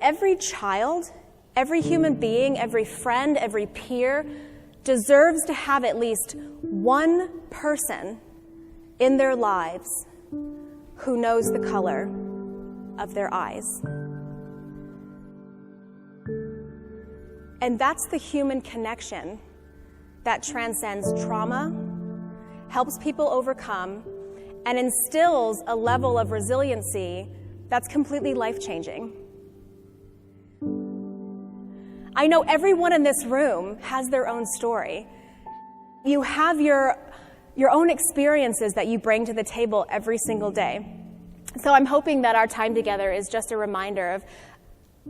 every child, every human being, every friend, every peer deserves to have at least one person in their lives who knows the color of their eyes. And that's the human connection that transcends trauma, helps people overcome, and instills a level of resiliency that's completely life-changing. I know everyone in this room has their own story. You have your own experiences that you bring to the table every single day. So I'm hoping that our time together is just a reminder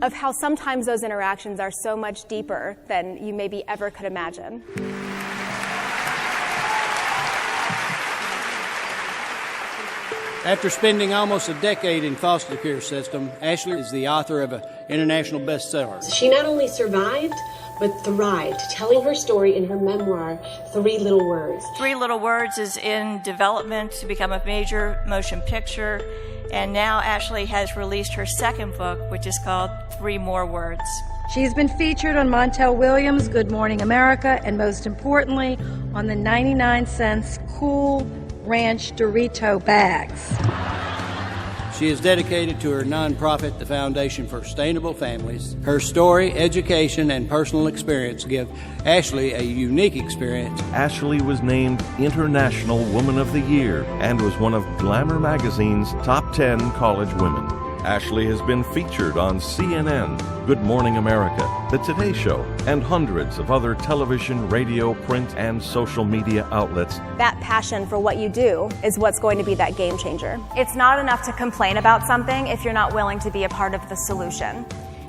of how sometimes those interactions are so much deeper than you maybe ever could imagine. After spending almost a decade in foster care system, Ashley is the author of an international bestseller. She not only survived, but thrived, telling her story in her memoir, 3 Little Words. 3 Little Words is in development to become a major motion picture, and now Ashley has released her second book, which is called 3 More Words. She's been featured on Montel Williams' Good Morning America, and most importantly, on the 99-cent Cool Ranch Dorito bags. She is dedicated to her nonprofit, the Foundation for Sustainable Families. Her story, education, and personal experience give Ashley a unique experience. Ashley was named International Woman of the Year and was one of Glamour magazine's top 10 college women. Ashley has been featured on CNN, Good Morning America, The Today Show, and hundreds of other television, radio, print, and social media outlets. That passion for what you do is what's going to be that game changer. It's not enough to complain about something if you're not willing to be a part of the solution.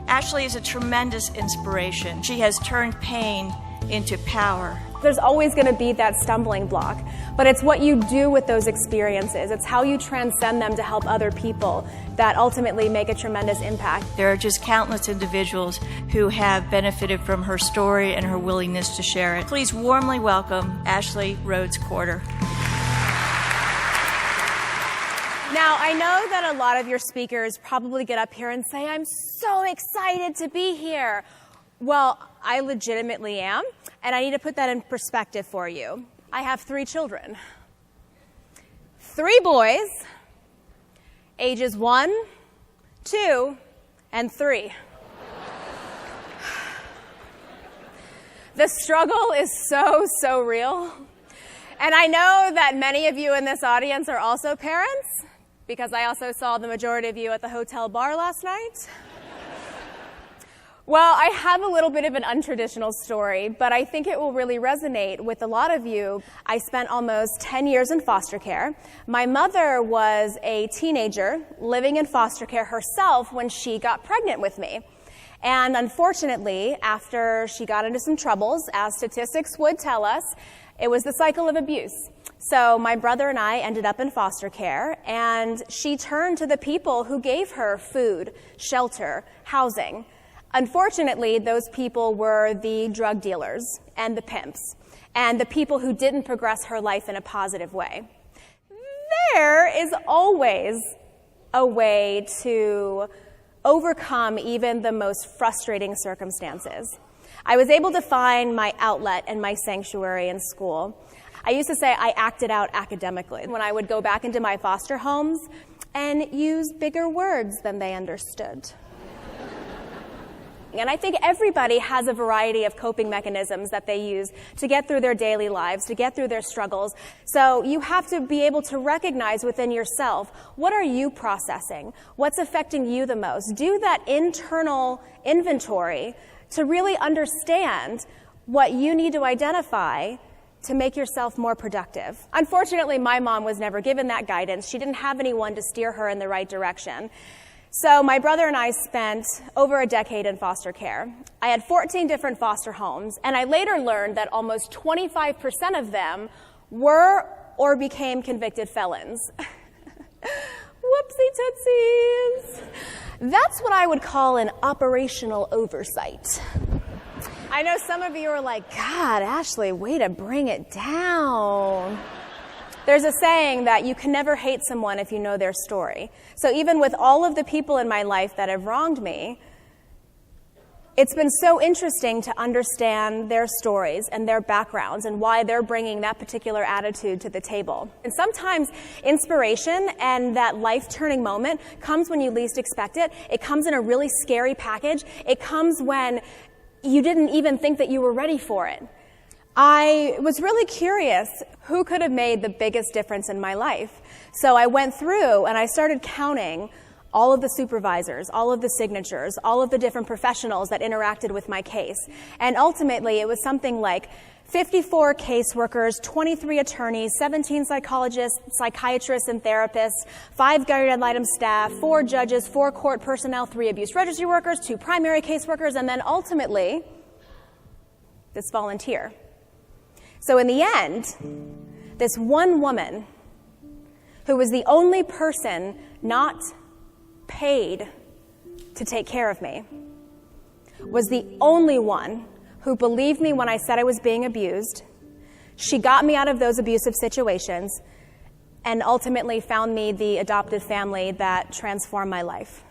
Ashley is a tremendous inspiration. She has turned pain into power. There's always going to be that stumbling block, but it's what you do with those experiences. It's how you transcend them to help other people that ultimately make a tremendous impact. There are just countless individuals who have benefited from her story and her willingness to share it. Please warmly welcome Ashley Rhodes Corder. Now, I know that a lot of your speakers probably get up here and say, I'm so excited to be here. Well, I legitimately am, and I need to put that in perspective for you. I have 3 children. 3 boys, ages 1, 2, and 3. The struggle is so real. And I know that many of you in this audience are also parents, because I also saw the majority of you at the hotel bar last night. Well, I have a little bit of an untraditional story, but I think it will really resonate with a lot of you. I spent almost 10 years in foster care. My mother was a teenager living in foster care herself when she got pregnant with me. And unfortunately, after she got into some troubles, as statistics would tell us, it was the cycle of abuse. So my brother and I ended up in foster care, and she turned to the people who gave her food, shelter, housing. Unfortunately, those people were the drug dealers and the pimps and the people who didn't progress her life in a positive way. There is always a way to overcome even the most frustrating circumstances. I was able to find my outlet and my sanctuary in school. I used to say I acted out academically when I would go back into my foster homes and use bigger words than they understood. And I think everybody has a variety of coping mechanisms that they use to get through their daily lives, to get through their struggles. So you have to be able to recognize within yourself, what are you processing? What's affecting you the most? Do that internal inventory to really understand what you need to identify to make yourself more productive. Unfortunately, my mom was never given that guidance. She didn't have anyone to steer her in the right direction. So my brother and I spent over a decade in foster care. I had 14 different foster homes, and I later learned that almost 25% of them were or became convicted felons. Whoopsie tootsies. That's what I would call an operational oversight. I know some of you are like, God, Ashley, way to bring it down. There's a saying that you can never hate someone if you know their story. So even with all of the people in my life that have wronged me, It's been so interesting to understand their stories and their backgrounds and why they're bringing that particular attitude to the table. And sometimes inspiration and that life-turning moment comes when you least expect it. It comes in a really scary package. It comes when you didn't even think that you were ready for it. I was really curious who could have made the biggest difference in my life. So I went through and I started counting all of the supervisors, all of the signatures, all of the different professionals that interacted with my case. And ultimately, it was something like 54 caseworkers, 23 attorneys, 17 psychologists, psychiatrists, and therapists, 5 guardian ad litem staff, 4 judges, 4 court personnel, 3 abuse registry workers, 2 primary caseworkers, and then ultimately, this volunteer. So in the end, this one woman, who was the only person not paid to take care of me, was the only one who believed me when I said I was being abused. She got me out of those abusive situations and ultimately found me the adopted family that transformed my life.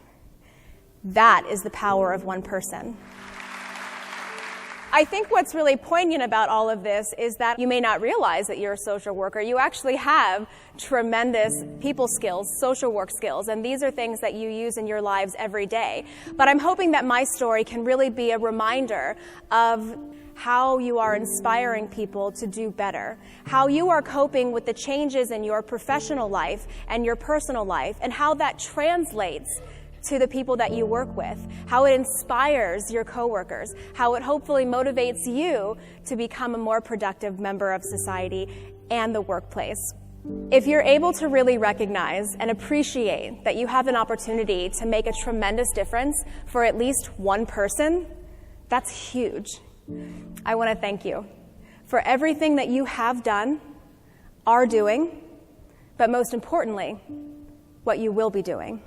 That is the power of one person. I think what's really poignant about all of this is that you may not realize that you're a social worker. You actually have tremendous people skills, social work skills, and these are things that you use in your lives every day. But I'm hoping that my story can really be a reminder of how you are inspiring people to do better, how you are coping with the changes in your professional life and your personal life, and how that translates to the people that you work with, how it inspires your coworkers, how it hopefully motivates you to become a more productive member of society and the workplace. If you're able to really recognize and appreciate that you have an opportunity to make a tremendous difference for at least one person, that's huge. I want to thank you for everything that you have done, are doing, but most importantly, what you will be doing.